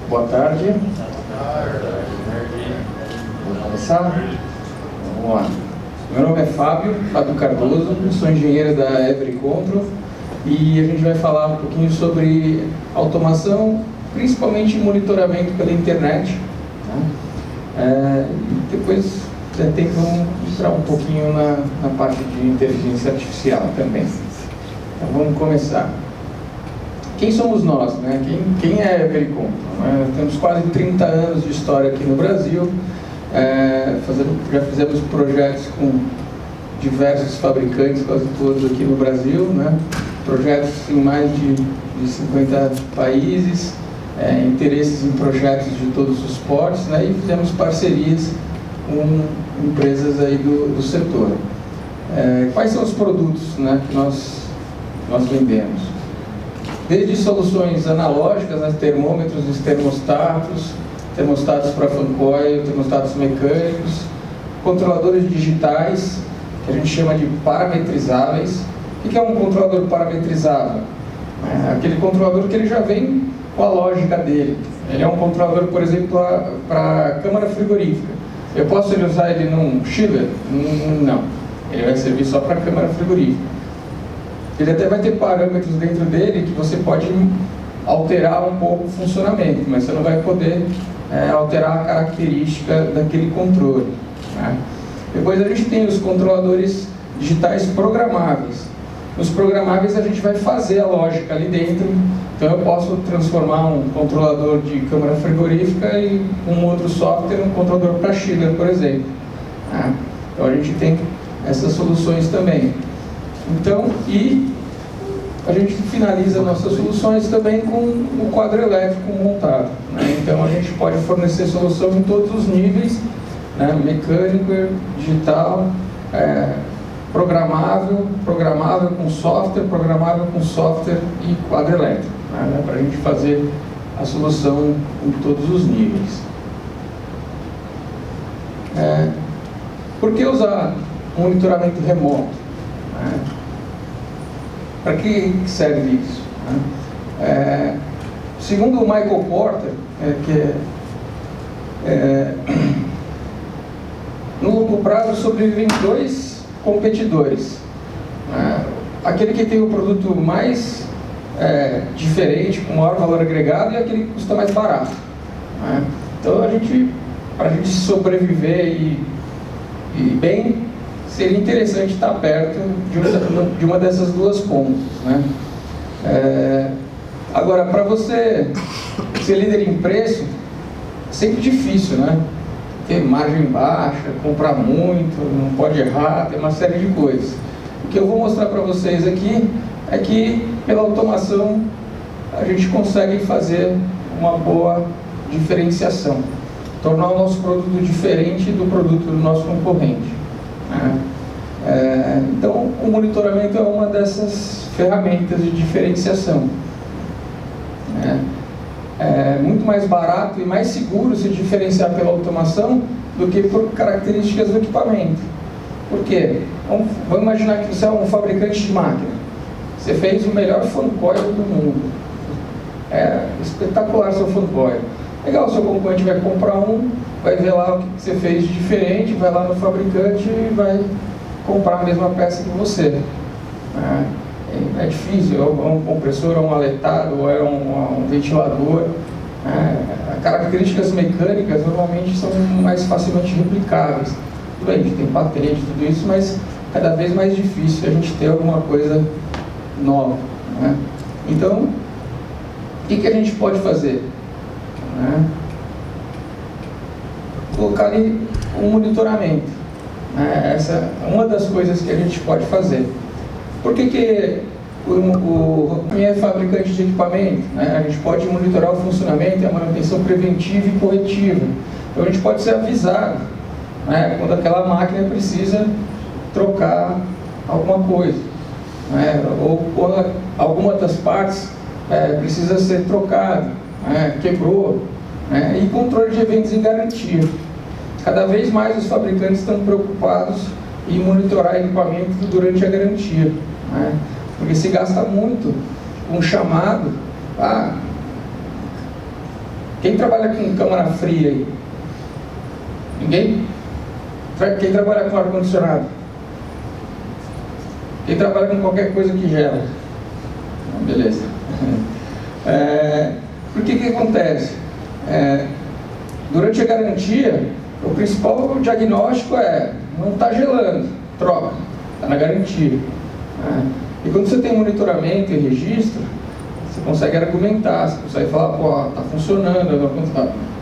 Boa tarde. Vamos começar? Vamos lá. Meu nome é Fábio Cardoso, sou engenheiro da Every Control e a gente vai falar um pouquinho sobre automação, principalmente monitoramento pela internet. Depois vamos entrar um pouquinho na parte de inteligência artificial também. Então vamos começar. Quem somos nós, né? Quem é a Every Control? Temos quase 30 anos de história aqui no Brasil. Já fizemos projetos com diversos fabricantes, quase todos aqui no Brasil, né? Projetos em mais de 50 países, interesses em projetos de todos os portes, né? E fizemos parcerias com empresas aí do setor. Quais são os produtos, né, que nós vendemos? Desde soluções analógicas, né, termômetros, termostatos para fan coil, termostatos mecânicos, controladores digitais, que a gente chama de parametrizáveis. O que é um controlador parametrizável? Aquele controlador que ele já vem com a lógica dele. Ele é um controlador, por exemplo, para câmara frigorífica. Eu posso usar ele num chiller? Não. Ele vai servir só para câmara frigorífica. Ele até vai ter parâmetros dentro dele que você pode alterar um pouco o funcionamento, mas você não vai poder alterar a característica daquele controle, né? Depois a gente tem os controladores digitais programáveis. Nos programáveis a gente vai fazer a lógica ali dentro. Então eu posso transformar um controlador de câmara frigorífica em um outro software, um controlador para chiller, por exemplo, né? Então a gente tem essas soluções também. Então, e a gente finaliza nossas soluções também com o quadro elétrico montado, né? Então a gente pode fornecer solução em todos os níveis, né? Mecânico, digital, programável com software e quadro elétrico, né? Para a gente fazer a solução em todos os níveis. Por que usar monitoramento remoto? Para que serve isso? Segundo o Michael Porter, no longo prazo sobrevivem dois competidores. Aquele que tem o produto mais diferente, com maior valor agregado, e aquele que custa mais barato. Então, para a gente sobreviver e bem, seria interessante estar perto de uma dessas duas pontas, né? Agora, para você ser líder em preço, é sempre difícil, né? Ter margem baixa, comprar muito, não pode errar, tem uma série de coisas. O que eu vou mostrar para vocês aqui é que, pela automação, a gente consegue fazer uma boa diferenciação, tornar o nosso produto diferente do produto do nosso concorrente, né? Então, o monitoramento é uma dessas ferramentas de diferenciação. É muito mais barato e mais seguro se diferenciar pela automação do que por características do equipamento. Por quê? Vamos imaginar que você é um fabricante de máquina. Você fez o melhor fan coil do mundo. É espetacular seu fan coil. Legal, o seu concorrente vai comprar vai ver lá o que você fez de diferente, vai lá no fabricante e vai comprar a mesma peça que você. É difícil, é um compressor, é um aletado, ou é um ventilador. Características mecânicas normalmente são mais facilmente replicáveis. Tudo bem, a gente tem patente, tudo isso, mas cada vez mais difícil a gente ter alguma coisa nova, né? Então, o que a gente pode fazer? Colocar ali um monitoramento. Essa é uma das coisas que a gente pode fazer. Por que a minha fabricante de equipamento, né? A gente pode monitorar o funcionamento e a manutenção preventiva e corretiva. Então a gente pode ser avisado, né, quando aquela máquina precisa trocar alguma coisa, né? Ou quando alguma das partes precisa ser trocada, né? Quebrou, né? E controle de eventos em garantia. Cada vez mais os fabricantes estão preocupados em monitorar equipamento durante a garantia, né? Porque se gasta muito com chamado, Quem trabalha com câmara fria aí? Ninguém? Quem trabalha com ar-condicionado? Quem trabalha com qualquer coisa que gela? Beleza. Por que acontece? Durante a garantia, o principal diagnóstico não está gelando, troca, está na garantia. E quando você tem monitoramento e registro, você consegue argumentar, você consegue falar, pô, está funcionando.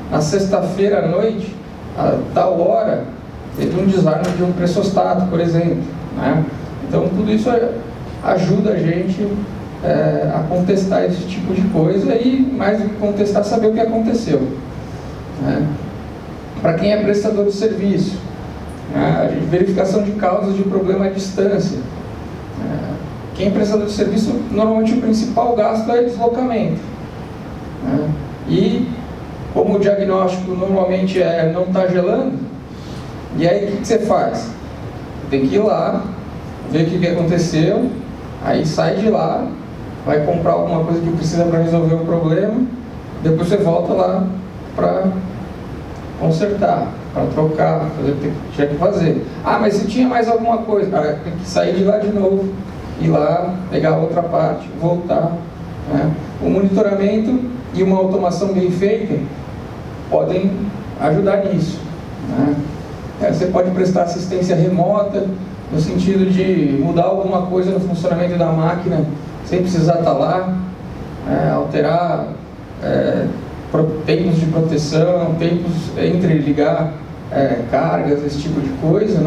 Na sexta-feira à noite, a tal hora, teve um desarme de um pressostato, por exemplo. Então, tudo isso ajuda a gente a contestar esse tipo de coisa e, mais do que contestar, saber o que aconteceu. Para quem é prestador de serviço, verificação de causas de problema à distância. Quem é prestador de serviço, normalmente o principal gasto é deslocamento. E, como o diagnóstico normalmente não está gelando, e aí o que você faz? Tem que ir lá, ver o que aconteceu, aí sai de lá, vai comprar alguma coisa que precisa para resolver o problema, depois você volta lá para consertar, para trocar, fazer o que tinha que fazer. Mas se tinha mais alguma coisa, tem que sair de lá de novo, ir lá, pegar outra parte, voltar. O monitoramento e uma automação bem feita podem ajudar nisso. Você pode prestar assistência remota, no sentido de mudar alguma coisa no funcionamento da máquina, sem precisar estar lá, alterar tempos de proteção, tempos entre ligar cargas, esse tipo de coisa,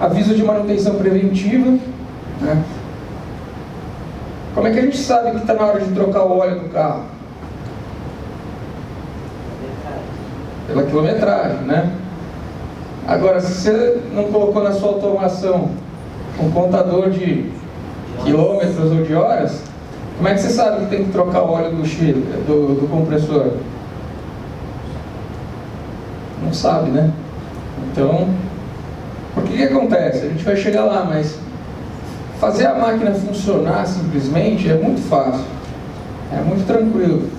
aviso de manutenção preventiva. Como é que a gente sabe que está na hora de trocar o óleo do carro? Pela quilometragem, Agora, se você não colocou na sua automação um contador de quilômetros ou de horas, como é que você sabe que tem que trocar o óleo do compressor? Não sabe, Então, por que acontece? A gente vai chegar lá, mas fazer a máquina funcionar simplesmente é muito fácil. É muito tranquilo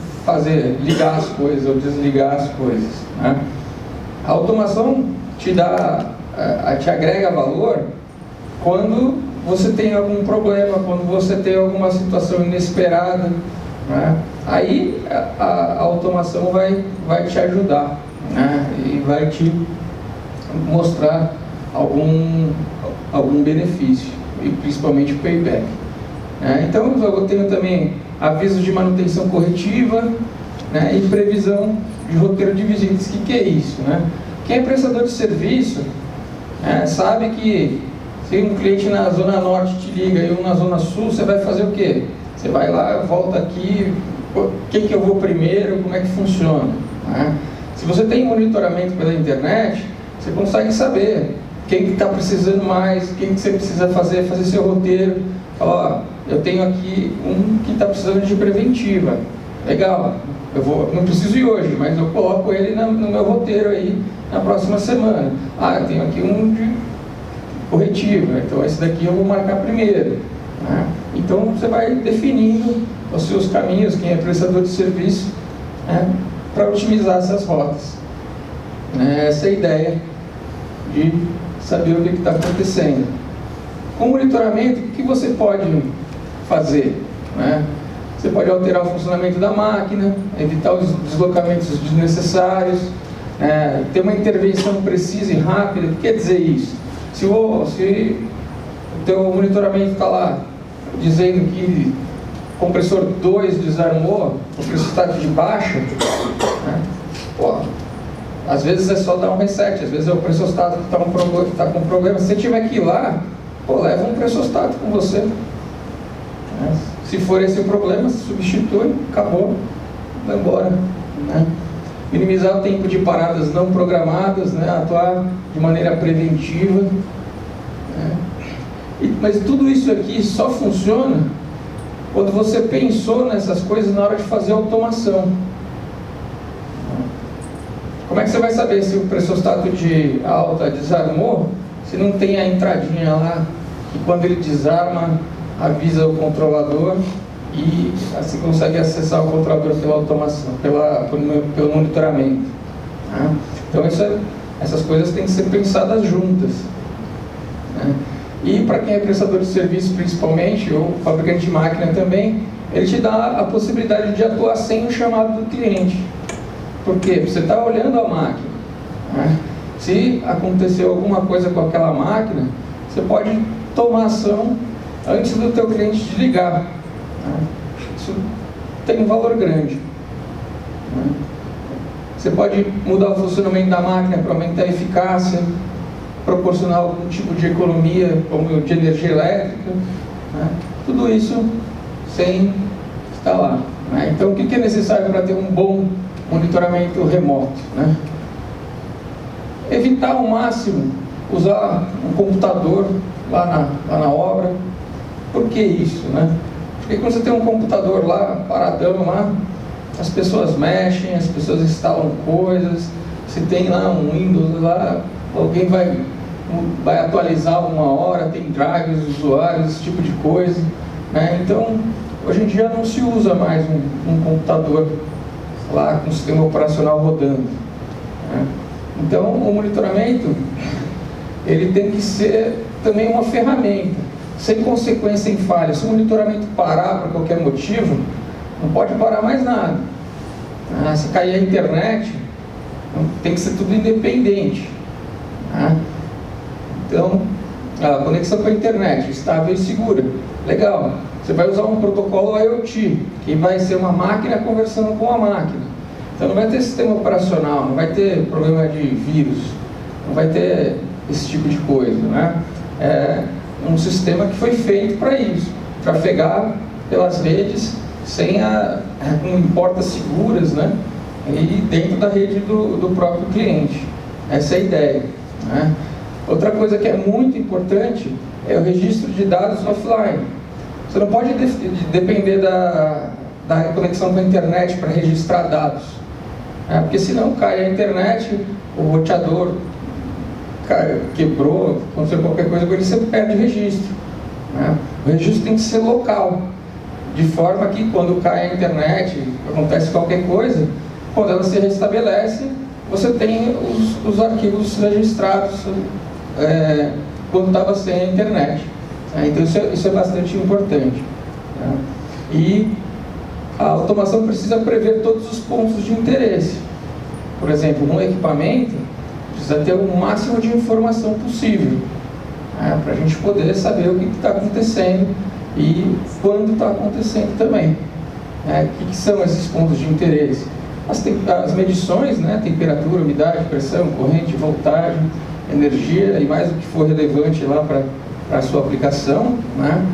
ligar as coisas ou desligar as coisas. A automação te agrega valor quando você tem algum problema, quando você tem alguma situação inesperada. Aí a automação vai te ajudar, e vai te mostrar algum benefício, e principalmente o payback. Então eu tenho também avisos de manutenção corretiva, e previsão de roteiro de visitas. O que é isso? Quem é prestador de serviço sabe que se um cliente na Zona Norte te liga e um na Zona Sul, você vai fazer o quê? Você vai lá, volta aqui, quem que eu vou primeiro, como é que funciona? Se você tem monitoramento pela internet, você consegue saber quem que está precisando mais, quem que você precisa fazer seu roteiro. Fala, eu tenho aqui um que está precisando de preventiva. Legal, não preciso ir hoje, mas eu coloco ele no meu roteiro aí na próxima semana. Eu tenho aqui um de corretiva, então esse daqui eu vou marcar primeiro. Então você vai definindo os seus caminhos, quem é prestador de serviço, para otimizar essas rotas. Essa é a ideia de saber o que está acontecendo. Com monitoramento, o que você pode fazer? Você pode alterar o funcionamento da máquina, evitar os deslocamentos desnecessários, ter uma intervenção precisa e rápida. O que quer dizer isso? Se o teu monitoramento está lá dizendo que o compressor 2 desarmou, o pressostato de baixa, às vezes é só dar um reset, às vezes é o pressostato que está com problema. Se você tiver que ir lá, leva um pressostato com você. Se for esse o problema, substitui, acabou, vai embora. Minimizar o tempo de paradas não programadas, atuar de maneira preventiva. Mas tudo isso aqui só funciona quando você pensou nessas coisas na hora de fazer a automação. Como é que você vai saber se o pressostato de alta desarmou, se não tem a entradinha lá, que quando ele desarma, avisa o controlador e assim consegue acessar o controlador pela automação, pelo monitoramento. Né? Então essas coisas têm que ser pensadas juntas. Né? E para quem é prestador de serviço principalmente, ou fabricante de máquina também, ele te dá a possibilidade de atuar sem o chamado do cliente. Por quê? Você está olhando a máquina. Né? Se aconteceu alguma coisa com aquela máquina, você pode tomar ação antes do teu cliente te ligar. Né? Isso tem um valor grande. Né? Você pode mudar o funcionamento da máquina para aumentar a eficácia, proporcionar algum tipo de economia, como de energia elétrica. Né? Tudo isso sem estar lá. Né? Então, o que é necessário para ter um bom monitoramento remoto? Né? Evitar ao máximo usar um computador lá na obra. Por que isso? Né? Porque quando você tem um computador lá, paradão lá, as pessoas mexem, as pessoas instalam coisas, se tem lá um Windows lá, alguém vai atualizar uma hora, tem drives, usuários, esse tipo de coisa. Né? Então, hoje em dia não se usa mais um computador lá com o sistema operacional rodando. Né? Então, o monitoramento, ele tem que ser também uma ferramenta, sem consequência em falha. Se o monitoramento parar por qualquer motivo, não pode parar mais nada. Se cair a internet, tem que ser tudo independente. Então, a conexão com a internet, estável e segura. Legal. Você vai usar um protocolo IoT, que vai ser uma máquina conversando com a máquina. Então não vai ter sistema operacional, não vai ter problema de vírus, não vai ter esse tipo de coisa, né? É um sistema que foi feito para isso, trafegar pelas redes com portas seguras, né? E dentro da rede do próprio cliente. Essa é a ideia. Né? Outra coisa que é muito importante é o registro de dados offline. Você não pode depender da conexão com a internet para registrar dados. Porque senão cai a internet, o roteador quebrou, aconteceu qualquer coisa com ele, você perde o registro. O registro tem que ser local, de forma que quando cai a internet, acontece qualquer coisa, quando ela se restabelece, você tem os arquivos registrados quando estava sem a internet. Então isso é bastante importante. E a automação precisa prever todos os pontos de interesse. Por exemplo, um equipamento precisa ter o máximo de informação possível, para a gente poder saber o que está acontecendo e quando está acontecendo também. O que são esses pontos de interesse? As medições, né? Temperatura, umidade, pressão, corrente, voltagem, energia e mais o que for relevante lá para a sua aplicação, né?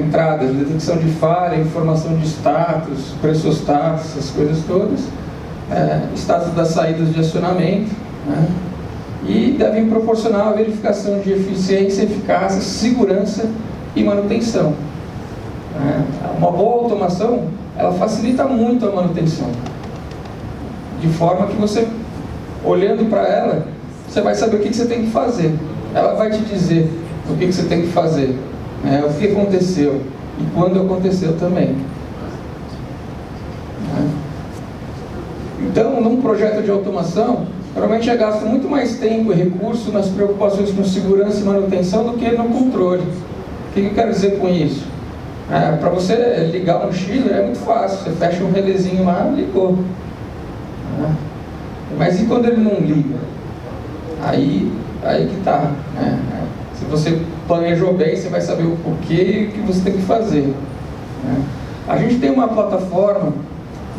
Entradas, detecção de falha, informação de status, pressostatos, essas coisas todas, status das saídas de acionamento, né? E devem proporcionar a verificação de eficiência, eficácia, segurança e manutenção. Uma boa automação, ela facilita muito a manutenção, de forma que você, olhando para ela, você vai saber o que você tem que fazer. Ela vai te dizer o que você tem que fazer, o que aconteceu e quando aconteceu também. Então, num projeto de automação, normalmente é gasto muito mais tempo e recurso nas preocupações com segurança e manutenção do que no controle. O que eu quero dizer com isso? Para você ligar um chiller é muito fácil, você fecha um relézinho lá, ligou. Mas e quando ele não liga? Aí que tá. Se você planejou bem, você vai saber o porquê que você tem que fazer. A gente tem uma plataforma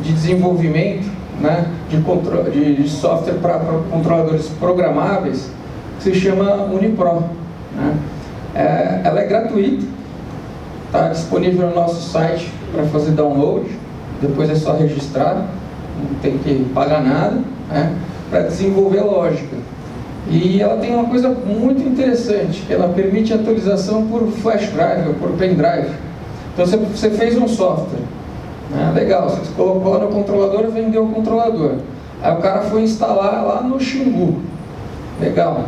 de desenvolvimento, de software para controladores programáveis, que se chama Unipro. Ela é gratuita, está disponível no nosso site para fazer download, depois é só registrar, não tem que pagar nada, para desenvolver lógica. E ela tem uma coisa muito interessante, ela permite atualização por flash drive ou por pendrive. Então você fez um software, legal, você colocou lá no controlador e vendeu o controlador. Aí o cara foi instalar lá no Xingu, legal.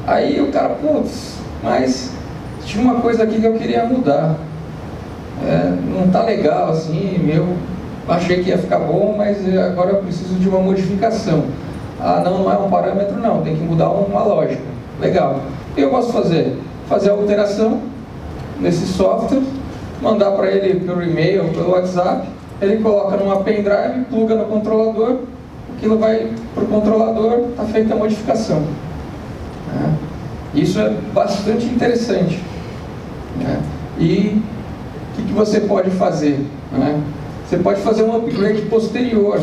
Aí o cara, mas tinha uma coisa aqui que eu queria mudar. não está legal assim, eu achei que ia ficar bom, mas agora eu preciso de uma modificação. Ah, não é um parâmetro, não, tem que mudar uma lógica. Legal. O que eu posso fazer? Fazer a alteração nesse software, mandar para ele pelo e-mail ou pelo WhatsApp, ele coloca numa pendrive, pluga no controlador, aquilo vai para o controlador, está feita a modificação. Isso é bastante interessante. E o que você pode fazer? Você pode fazer um upgrade posterior.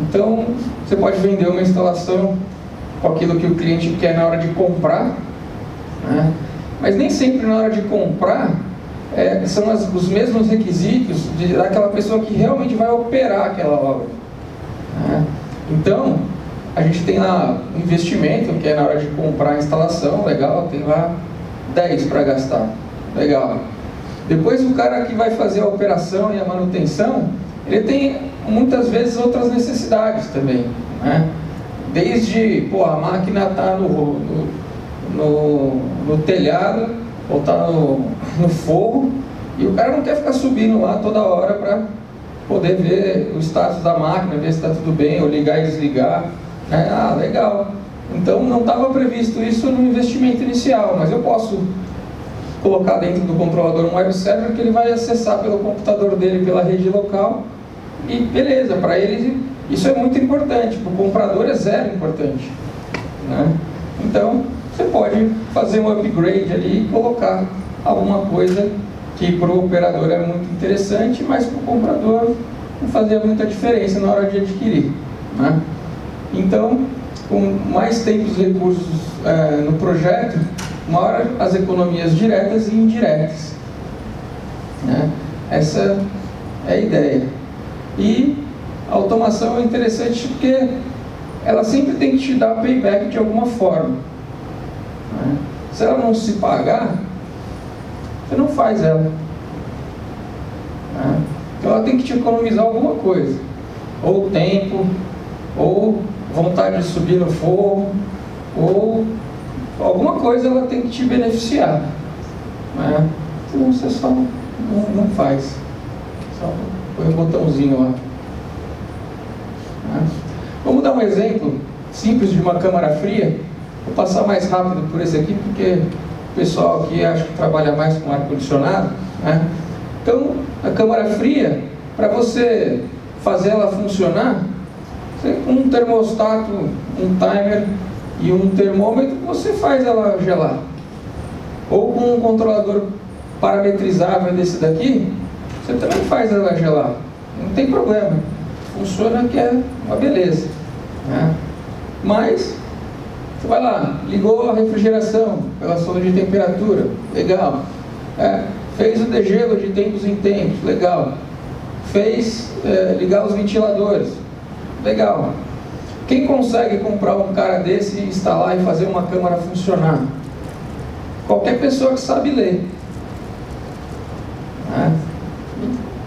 Então, você pode vender uma instalação com aquilo que o cliente quer na hora de comprar, mas nem sempre na hora de comprar são os mesmos requisitos daquela pessoa que realmente vai operar aquela obra. Então, a gente tem lá um investimento, que é na hora de comprar a instalação, legal, tem lá 10 para gastar, legal. Depois o cara que vai fazer a operação e a manutenção, ele tem muitas vezes outras necessidades também, Desde, a máquina está no telhado, ou está no forro, e o cara não quer ficar subindo lá toda hora para poder ver o status da máquina, ver se está tudo bem, ou ligar e desligar. Legal. Então não estava previsto isso no investimento inicial, mas eu posso colocar dentro do controlador um web server que ele vai acessar pelo computador dele, pela rede local, e beleza, para ele isso é muito importante, para o comprador é zero importante. Então, você pode fazer um upgrade ali e colocar alguma coisa que para o operador é muito interessante, mas para o comprador não fazia muita diferença na hora de adquirir. Então, com mais tempos e recursos no projeto, maior as economias diretas e indiretas. Essa é a ideia. E a automação é interessante porque ela sempre tem que te dar payback de alguma forma. Se ela não se pagar, você não faz ela. Então ela tem que te economizar alguma coisa. Ou tempo, ou vontade de subir no forro, ou alguma coisa ela tem que te beneficiar. Então você só não faz. Só põe o botãozinho lá. Vamos dar um exemplo simples de uma câmara fria. Vou passar mais rápido por esse aqui, porque o pessoal aqui acho que trabalha mais com ar-condicionado. Então, a câmara fria, para você fazer ela funcionar, com um termostato, um timer e um termômetro, você faz ela gelar. Ou com um controlador parametrizável desse daqui, você também faz ela gelar. Não tem problema. Funciona, que é uma beleza. Mas, você vai lá, ligou a refrigeração pela sonda de temperatura, legal. Fez o degelo de tempos em tempos, legal. Fez ligar os ventiladores, legal. Quem consegue comprar um cara desse, instalar e fazer uma câmara funcionar? Qualquer pessoa que sabe ler.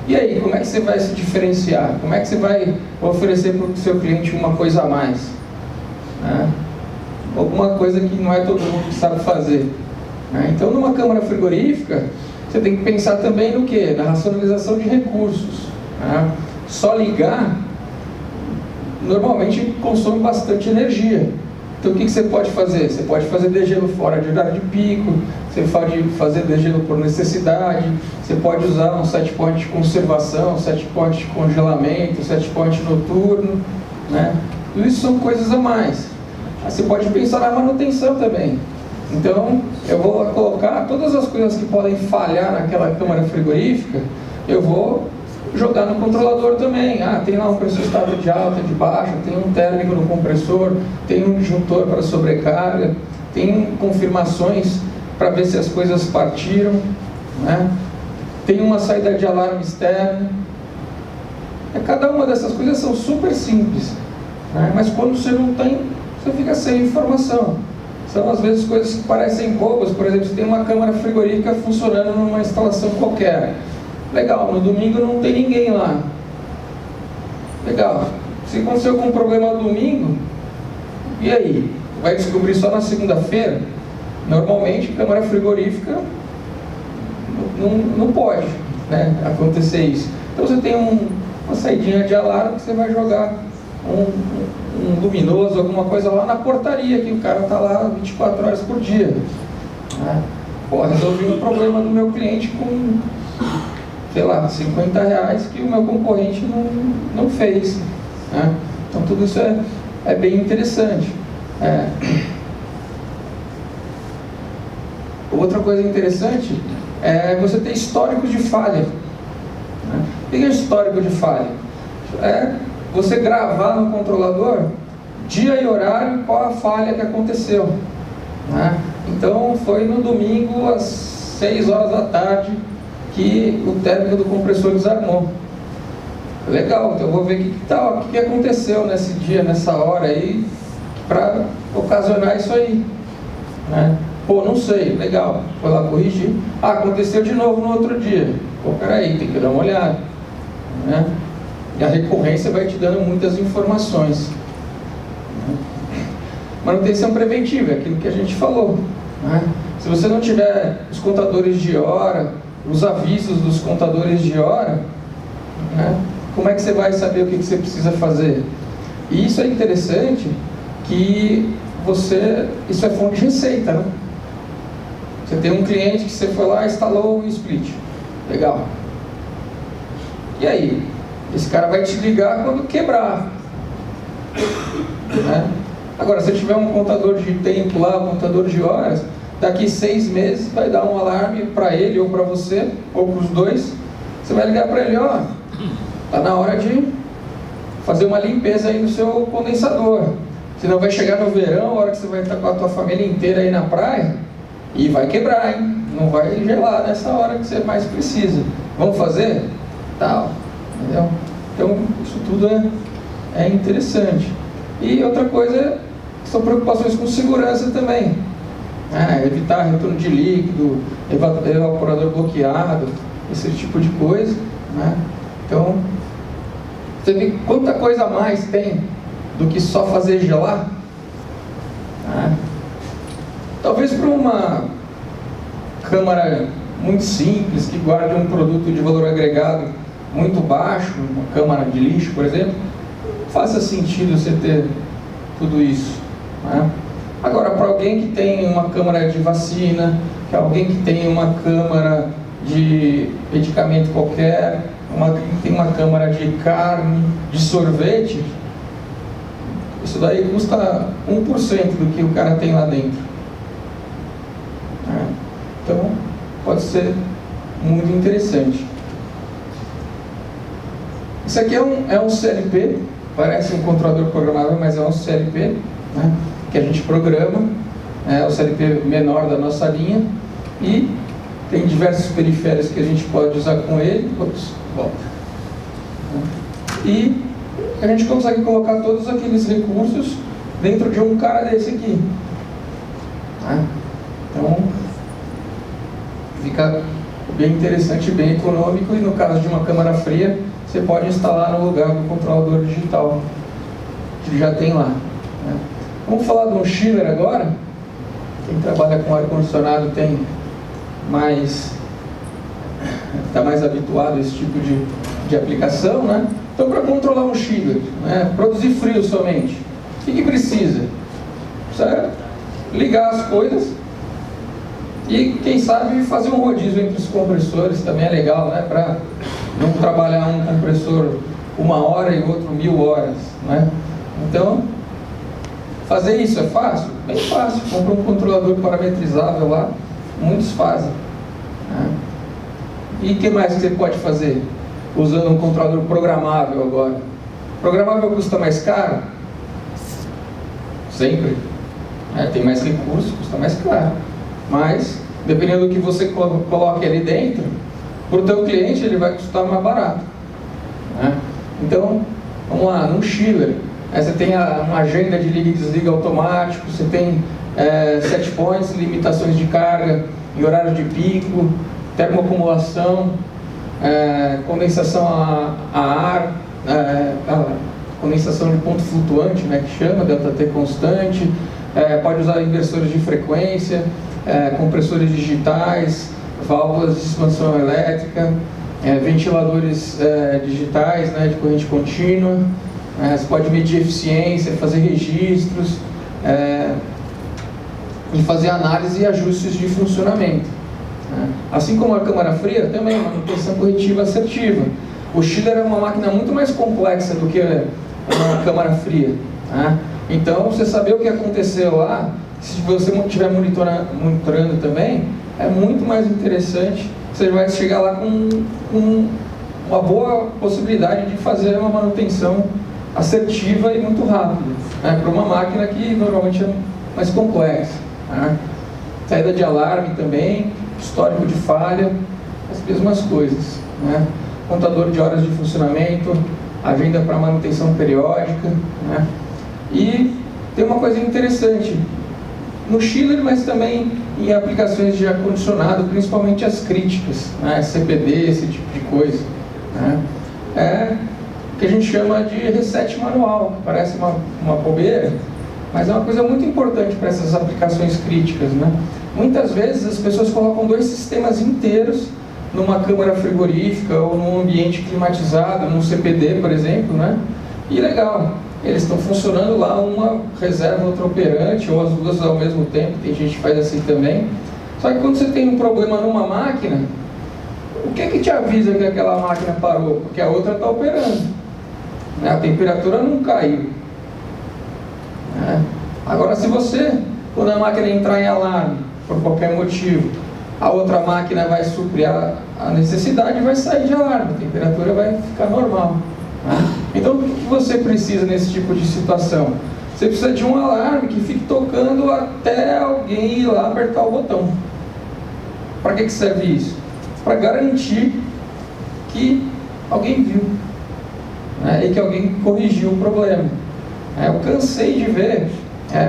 E aí, como é que você vai se diferenciar? Como é que você vai oferecer para o seu cliente uma coisa a mais? Alguma coisa que não é todo mundo que sabe fazer. Então, numa câmara frigorífica, você tem que pensar também no quê? Na racionalização de recursos. Só ligar, normalmente consome bastante energia. Então, o que você pode fazer? Você pode fazer degelo fora de horário de pico, você pode fazer degelo por necessidade, você pode usar um set point de conservação, set point de congelamento, set point noturno, Tudo isso são coisas a mais. Você pode pensar na manutenção também. Então, eu vou colocar todas as coisas que podem falhar naquela câmara frigorífica, eu vou jogar no controlador também. Tem lá um pressostat de alta, de baixa, tem um térmico no compressor, tem um disjuntor para sobrecarga, tem confirmações para ver se as coisas partiram, tem uma saída de alarme externo. Cada uma dessas coisas são super simples, mas quando você não tem, você fica sem informação. São às vezes coisas que parecem bobas. Por exemplo, você tem uma câmara frigorífica funcionando numa instalação qualquer. Legal, no domingo não tem ninguém lá. Legal. Se acontecer algum problema no domingo, e aí? Vai descobrir só na segunda-feira? Normalmente, câmara frigorífica não pode, né, acontecer isso. Então você tem uma saidinha de alarme que você vai jogar um luminoso, alguma coisa lá na portaria, que o cara está lá 24 horas por dia. Né? Pô, resolvi um problema do meu cliente com, sei lá, R$50 que o meu concorrente não fez. Né? Então tudo isso é bem interessante. Outra coisa interessante é você ter históricos de falha. Né? O que é histórico de falha? É você gravar no controlador dia e horário qual a falha que aconteceu. Né? Então foi no domingo às 6 horas da tarde que o térmico do compressor desarmou. Legal, então eu vou ver o que aconteceu nesse dia, nessa hora aí, para ocasionar isso aí. Né? Pô, não sei, legal, foi lá corrigir. Aconteceu de novo no outro dia. Pô, peraí, tem que dar uma olhada. Né? E a recorrência vai te dando muitas informações. Né? Manutenção preventiva, é aquilo que a gente falou. Né? Se você não tiver os contadores de hora, os avisos dos contadores de hora, né? Como é que você vai saber o que você precisa fazer? E isso é interessante, que isso é fonte de receita, né? Você tem um cliente que você foi lá e instalou o split. Legal. E aí? Esse cara vai te ligar quando quebrar. Né? Agora, se tiver um contador de tempo lá, um contador de horas, daqui 6 meses vai dar um alarme para ele ou para você, ou para os dois. Você vai ligar para ele, ó, tá na hora de fazer uma limpeza aí no seu condensador. Senão vai chegar no verão, a hora que você vai estar com a tua família inteira aí na praia, e vai quebrar, hein? Não vai gelar nessa hora que você mais precisa. Vamos fazer? Tal. Entendeu? Então, isso tudo é interessante. E outra coisa são preocupações com segurança também. Evitar retorno de líquido, evaporador bloqueado, esse tipo de coisa. Né? Então, você vê quanta coisa a mais tem do que só fazer gelar. Talvez para uma câmara muito simples, que guarde um produto de valor agregado muito baixo, uma câmara de lixo, por exemplo, não faça sentido você ter tudo isso. Né? Agora, para alguém que tem uma câmara de vacina, que alguém que tem uma câmara de medicamento qualquer, tem uma câmara de carne, de sorvete, isso daí custa 1% do que o cara tem lá dentro. Então, pode ser muito interessante. Isso aqui é um CLP, parece um controlador programável, mas é um CLP, né, que a gente programa, é o CLP menor da nossa linha, e tem diversos periféricos que a gente pode usar com ele. Volta. E a gente consegue colocar todos aqueles recursos dentro de um cara desse aqui. Então, fica bem interessante, bem econômico, e no caso de uma câmara fria, você pode instalar no lugar do controlador digital que já tem lá. Né? Vamos falar de um chiller agora. Quem trabalha com ar-condicionado está mais habituado a esse tipo de aplicação, né? Então, para controlar um chiller, né, produzir frio somente, o que precisa? Precisa ligar as coisas e, quem sabe, fazer um rodízio entre os compressores também é legal, né? Para não trabalhar um compressor 1 hora e outro 1000 horas, né? Então, fazer isso é fácil? Bem fácil. Compra um controlador parametrizável lá, muitos fazem. Né? E o que mais que você pode fazer usando um controlador programável agora? Programável custa mais caro? Sempre. Tem mais recursos, custa mais caro. Mas, dependendo do que você coloque ali dentro, para o teu cliente ele vai custar mais barato. Né? Então, vamos lá, num chiller, você tem uma agenda de liga e desliga automático, você tem set points, limitações de carga em horário de pico, termoacumulação, condensação a ar, condensação de ponto flutuante, né, que chama, ΔT constante, pode usar inversores de frequência, compressores digitais, válvulas de expansão elétrica, ventiladores digitais, né, de corrente contínua. Você pode medir eficiência, fazer registros e fazer análise e ajustes de funcionamento. Assim como a câmara fria, também manutenção corretiva assertiva. O chiller é uma máquina muito mais complexa do que uma câmara fria. Então, você saber o que aconteceu lá, se você estiver monitorando também, é muito mais interessante. Você vai chegar lá com uma boa possibilidade de fazer uma manutenção assertiva e muito rápida, para uma máquina que normalmente é mais complexa. Saída de alarme também, histórico de falha, as mesmas coisas. Contador de horas de funcionamento, agenda para manutenção periódica. E tem uma coisa interessante no chiller, mas também em aplicações de ar-condicionado, principalmente as críticas, CPD, esse tipo de coisa. É o que a gente chama de reset manual, que parece uma bobeira, mas é uma coisa muito importante para essas aplicações críticas. Muitas vezes as pessoas colocam 2 sistemas inteiros numa câmara frigorífica ou num ambiente climatizado, num CPD, por exemplo, e legal, eles estão funcionando lá, uma reserva, outra operante, ou as duas ao mesmo tempo, tem gente que faz assim também. Só que quando você tem um problema numa máquina, o que te avisa que aquela máquina parou? Porque a outra está operando, a temperatura não caiu. Agora, se você, quando a máquina entrar em alarme, por qualquer motivo, a outra máquina vai suprir a necessidade e vai sair de alarme, a temperatura vai ficar normal. Então, o que você precisa nesse tipo de situação? Você precisa de um alarme que fique tocando até alguém ir lá apertar o botão. Para que serve isso? Para garantir que alguém viu, e que alguém corrigiu o problema. Eu cansei de ver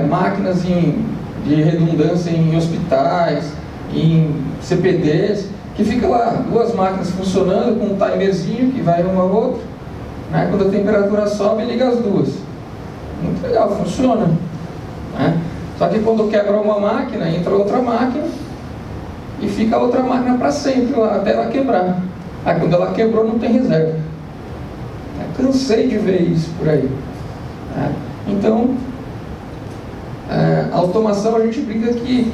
máquinas de redundância em hospitais, em CPDs, que fica lá 2 máquinas funcionando com um timerzinho que vai uma a outra. Quando a temperatura sobe, liga as 2. Muito legal, funciona. Só que quando quebra uma máquina, entra outra máquina e fica a outra máquina para sempre lá, até ela quebrar. Quando ela quebrou, não tem reserva. Cansei de ver isso por aí. Então, a automação, a gente brinca que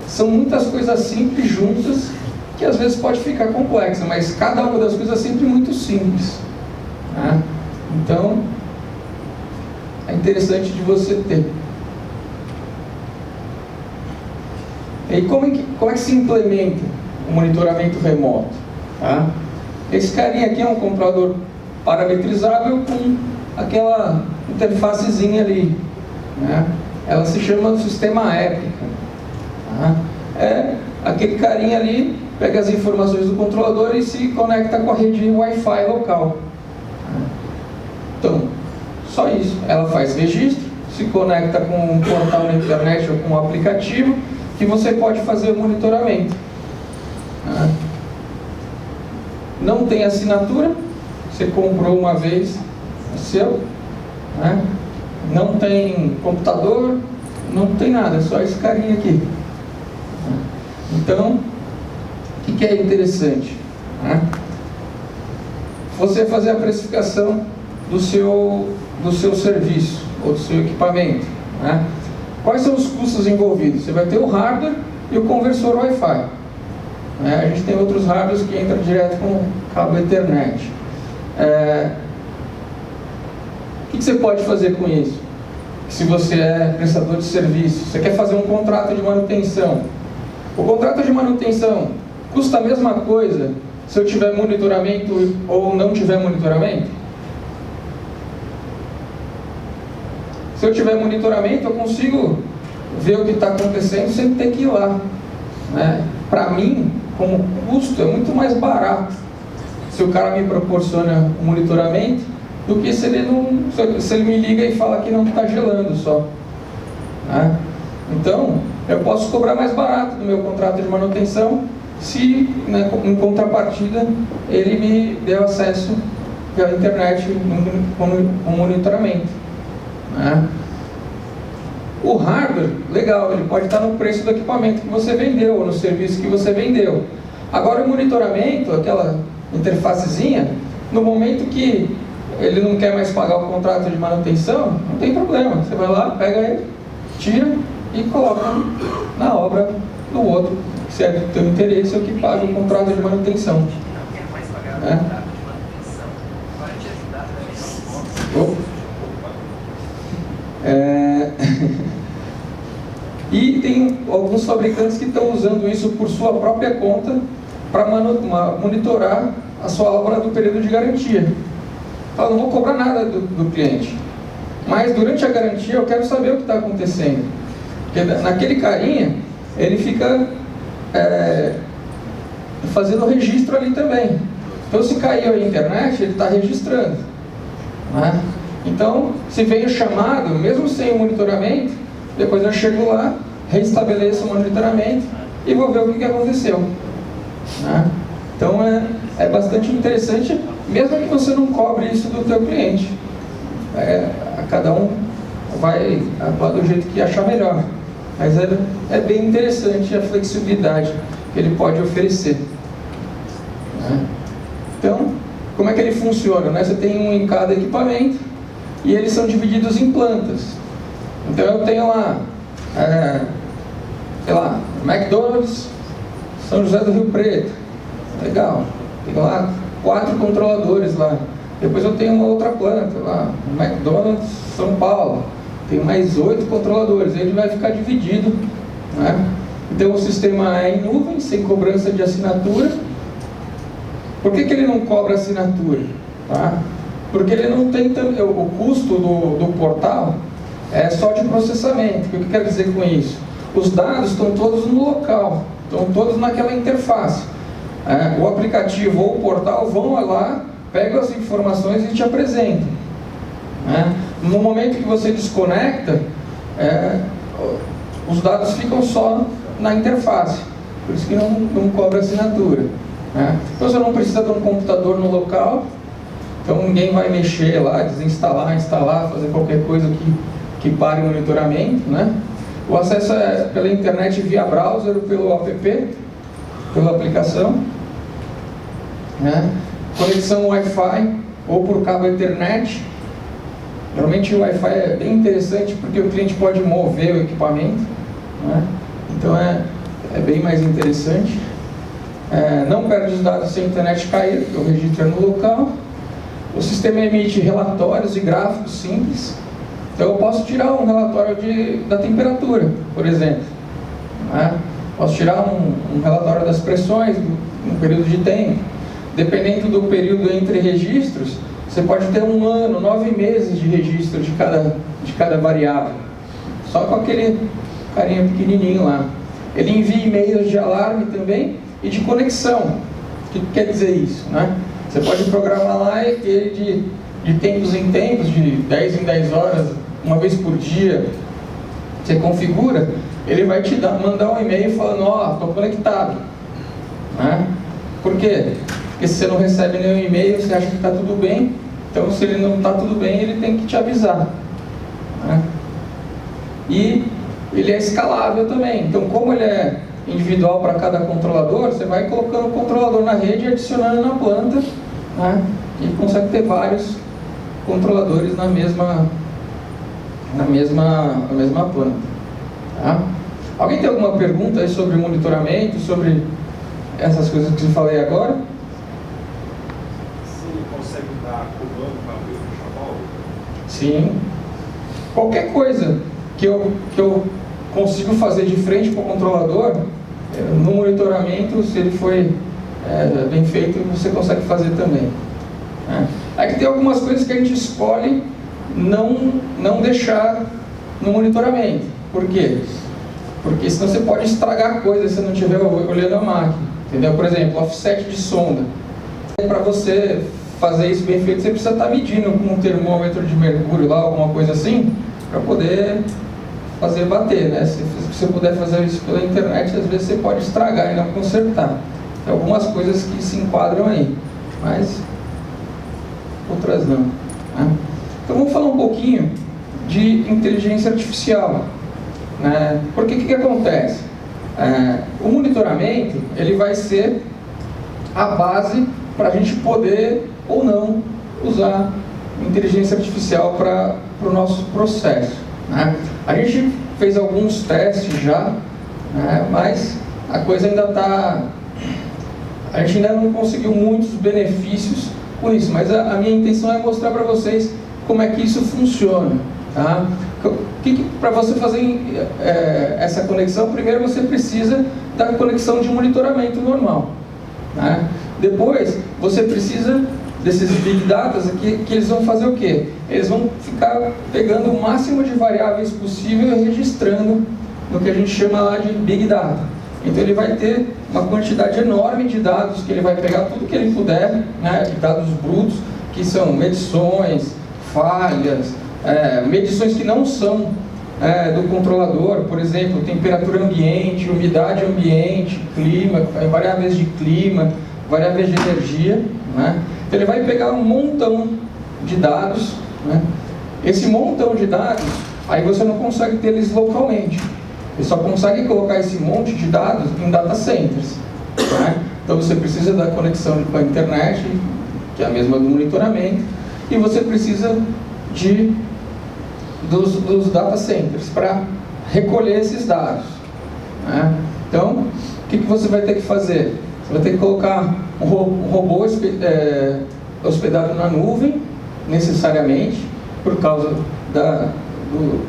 são muitas coisas simples juntas, que às vezes pode ficar complexa, mas cada uma das coisas é sempre muito simples. Então, é interessante de você ter. E como é que se implementa o monitoramento remoto? Esse carinha aqui é um computador parametrizável com aquela interfacezinha ali. Ela se chama sistema épica. É aquele carinha ali, pega as informações do controlador e se conecta com a rede Wi-Fi local. Então, só isso. Ela faz registro, se conecta com um portal na internet ou com um aplicativo que você pode fazer o monitoramento. Não tem assinatura, você comprou uma vez, é seu. Não tem computador, não tem nada, é só esse carinha aqui. Então, o que é interessante? Você fazer a precificação do seu serviço ou do seu equipamento. Quais são os custos envolvidos? Você vai ter o hardware e o conversor Wi-Fi. A gente tem outros hardwares que entram direto com cabo Ethernet. O que você pode fazer com isso? Se você é prestador de serviço, você quer fazer um contrato de manutenção. O contrato de manutenção custa a mesma coisa se eu tiver monitoramento ou não tiver monitoramento? Se eu tiver monitoramento, eu consigo ver o que está acontecendo sem ter que ir lá. Para mim, como custo, é muito mais barato se o cara me proporciona um monitoramento do que se ele me liga e fala que não está gelando só. Então, eu posso cobrar mais barato do meu contrato de manutenção se, em contrapartida, ele me deu acesso à internet com monitoramento. O hardware, legal, ele pode estar no preço do equipamento que você vendeu ou no serviço que você vendeu. Agora, o monitoramento, aquela interfacezinha, no momento que ele não quer mais pagar o contrato de manutenção, não tem problema. Você vai lá, pega ele, tira e coloca na obra do outro, se é do teu interesse, ou que paga o contrato de manutenção. E tem alguns fabricantes que estão usando isso por sua própria conta para monitorar a sua obra do período de garantia. Fala, não vou cobrar nada do cliente, mas durante a garantia eu quero saber o que está acontecendo. Porque naquele carinha, ele fica fazendo o registro ali também. Então, se caiu a internet, ele está registrando, né? Então, se vem o chamado, mesmo sem o monitoramento, depois eu chego lá, reestabeleço o monitoramento e vou ver o que aconteceu, né? Então, é bastante interessante, mesmo que você não cobre isso do teu cliente. Cada um vai atuar do jeito que achar melhor. Mas é bem interessante a flexibilidade que ele pode oferecer, né? Então, como é que ele funciona, né? Você tem um em cada equipamento e eles são divididos em plantas. Então eu tenho lá, sei lá, McDonald's, São José do Rio Preto. Legal. Tenho lá 4 controladores lá. Depois eu tenho uma outra planta lá, McDonald's, São Paulo. Tem mais 8 controladores. Ele vai ficar dividido, né? Então o sistema é em nuvem, sem cobrança de assinatura. Por que ele não cobra assinatura? Tá? Porque ele não tem o custo do portal é só de processamento. O que eu quero dizer com isso? Os dados estão todos no local, estão todos naquela interface. O aplicativo ou o portal vão lá, pegam as informações e te apresentam. No momento que você desconecta, os dados ficam só na interface. Por isso que não cobra assinatura. Então você não precisa de um computador no local. Então ninguém vai mexer lá, desinstalar, instalar, fazer qualquer coisa que pare o monitoramento, né? O acesso é pela internet via browser ou pelo app, pela aplicação, né? Conexão Wi-Fi ou por cabo Ethernet. Geralmente o Wi-Fi é bem interessante porque o cliente pode mover o equipamento, né? Então é bem mais interessante. Não perde os dados se a internet cair, porque o registro é no local. O sistema emite relatórios e gráficos simples. Então eu posso tirar um relatório da temperatura, por exemplo, né? Posso tirar um relatório das pressões num período de tempo. Dependendo do período entre registros, você pode ter 1 ano, 9 meses de registro de cada variável, só com aquele carinha pequenininho lá. Ele envia e-mails de alarme também e de conexão. O que quer dizer isso, né? Você pode programar lá ele de tempos em tempos, de 10 em 10 horas, uma vez por dia. Você configura, ele vai te mandar um e-mail falando, estou conectado, né? Por quê? Porque se você não recebe nenhum e-mail, você acha que está tudo bem. Então, se ele não está tudo bem, ele tem que te avisar, né? E ele é escalável também. Então, como ele é individual para cada controlador, você vai colocando o controlador na rede e adicionando na planta, né? E consegue ter vários controladores na mesma planta, tá? Alguém tem alguma pergunta aí sobre monitoramento, sobre essas coisas que eu falei agora? Você consegue dar comando para abrir o fechador? Sim. Qualquer coisa que eu consigo fazer de frente para o controlador, no monitoramento, se ele foi bem feito, você consegue fazer também. Aqui tem algumas coisas que a gente escolhe não deixar no monitoramento. Por quê? Porque senão você pode estragar coisas se você não estiver olhando a máquina. Entendeu? Por exemplo, offset de sonda. Para você fazer isso bem feito, você precisa estar medindo com um termômetro de mercúrio lá, alguma coisa assim, para poder fazer bater, né? Se você puder fazer isso pela internet, às vezes você pode estragar e não consertar. Tem algumas coisas que se enquadram aí, mas outras não, né? Então vamos falar um pouquinho de inteligência artificial, né? Porque o que acontece? O monitoramento ele vai ser a base para a gente poder ou não usar inteligência artificial para o nosso processo, né? A gente fez alguns testes já, né? Mas a coisa ainda está... A gente ainda não conseguiu muitos benefícios com isso, mas a minha intenção é mostrar para vocês como é que isso funciona, tá? Para você fazer essa conexão, primeiro você precisa da conexão de monitoramento normal, né? Depois você precisa desses Big Data que eles vão fazer o quê? Eles vão ficar pegando o máximo de variáveis possível e registrando no que a gente chama lá de Big Data. Então ele vai ter uma quantidade enorme de dados que ele vai pegar tudo que ele puder, né, de dados brutos, que são medições, falhas, medições que não são do controlador, por exemplo, temperatura ambiente, umidade ambiente, clima, variáveis de clima, variáveis de energia, né? Então ele vai pegar um montão de dados, né? Esse montão de dados, aí você não consegue ter eles localmente. Você só consegue colocar esse monte de dados em data centers, né? Então você precisa da conexão com a internet, que é a mesma do monitoramento, e você precisa dos data centers para recolher esses dados, né? Então, o que você vai ter que fazer? Você vai ter que colocar um robô hospedado na nuvem, necessariamente, por causa do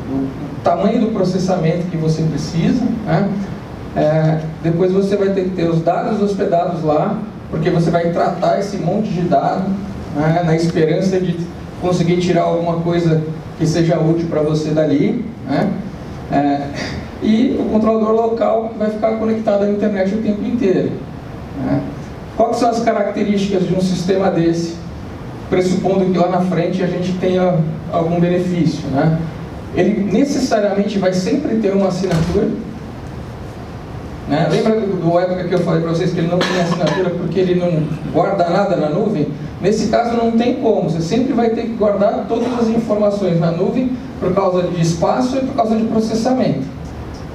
tamanho do processamento que você precisa, né? Depois você vai ter que ter os dados hospedados lá, porque você vai tratar esse monte de dados, né, na esperança de conseguir tirar alguma coisa que seja útil para você dali, né? E o controlador local que vai ficar conectado à internet o tempo inteiro, né? Quais são as características de um sistema desse, pressupondo que lá na frente a gente tenha algum benefício, né? Ele necessariamente vai sempre ter uma assinatura, né? Lembra do época que eu falei para vocês que ele não tem assinatura porque ele não guarda nada na nuvem? Nesse caso não tem como, você sempre vai ter que guardar todas as informações na nuvem por causa de espaço e por causa de processamento,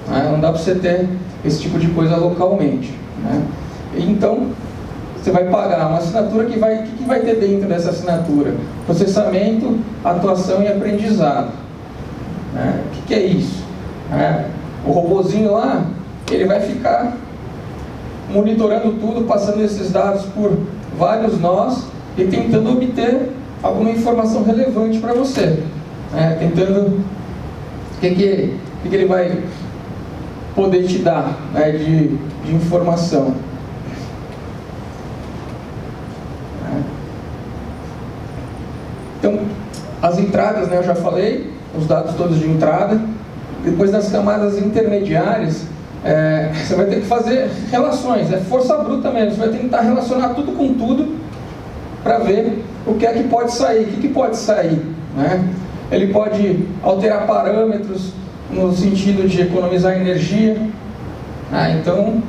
né? Não dá para você ter esse tipo de coisa localmente, né? Então, você vai pagar uma assinatura que vai ter dentro dessa assinatura? Processamento, atuação e aprendizado, né? O que é isso? O robozinho lá, ele vai ficar monitorando tudo, passando esses dados por vários nós e tentando obter alguma informação relevante para você, né? Tentando o que ele vai poder te dar, né, de informação. Então, as entradas, né, eu já falei, os dados todos de entrada. Depois das camadas intermediárias, você vai ter que fazer relações, é força bruta mesmo, você vai tentar relacionar tudo com tudo para ver o que é que pode sair. O que pode sair, né? Ele pode alterar parâmetros no sentido de economizar energia. Então,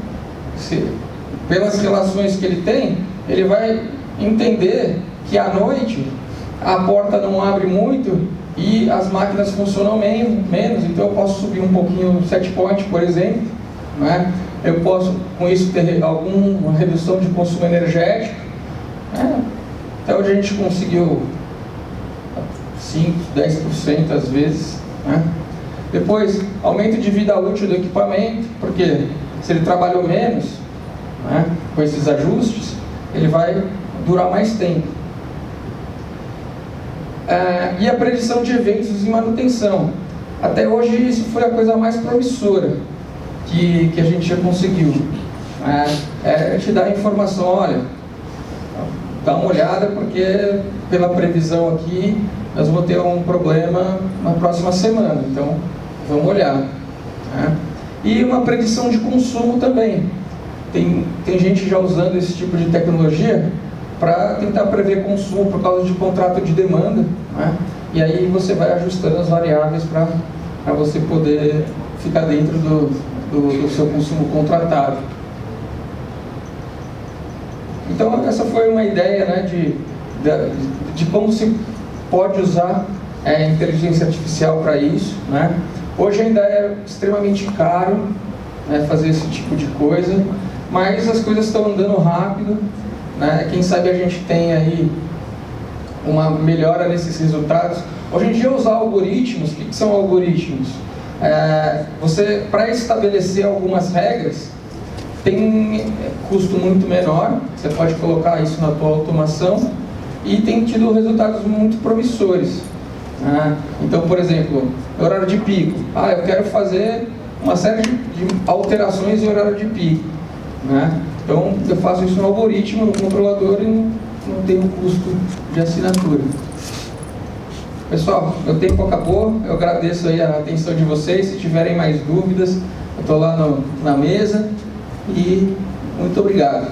pelas relações que ele tem, ele vai entender que à noite a porta não abre muito e as máquinas funcionam menos, então eu posso subir um pouquinho o set point, por exemplo, né? Eu posso com isso ter alguma redução de consumo energético, né? Até hoje a gente conseguiu 5, 10% às vezes, né? Depois, aumento de vida útil do equipamento, porque se ele trabalhou menos, né, com esses ajustes, ele vai durar mais tempo. E a predição de eventos e manutenção. Até hoje isso foi a coisa mais promissora que a gente já conseguiu. Te dar a informação, olha, dá uma olhada porque pela previsão aqui nós vamos ter um problema na próxima semana, então vamos olhar, né? E uma predição de consumo também. Tem gente já usando esse tipo de tecnologia para tentar prever consumo por causa de contrato de demanda, né? E aí você vai ajustando as variáveis para você poder ficar dentro do seu consumo contratado. Então essa foi uma ideia, né, de como se pode usar a inteligência artificial para isso, né? Hoje ainda é extremamente caro, né, fazer esse tipo de coisa, mas as coisas estão andando rápido né? Quem sabe a gente tem aí uma melhora nesses resultados. Hoje em dia, usar algoritmos, o que são algoritmos? Você, para estabelecer algumas regras, tem custo muito menor, você pode colocar isso na tua automação e tem tido resultados muito promissores. Então, por exemplo, horário de pico. Eu quero fazer uma série de alterações em horário de pico. Então, eu faço isso no algoritmo, no controlador e não tenho custo de assinatura. Pessoal, meu tempo acabou, eu agradeço aí a atenção de vocês. Se tiverem mais dúvidas, eu estou lá na mesa e muito obrigado.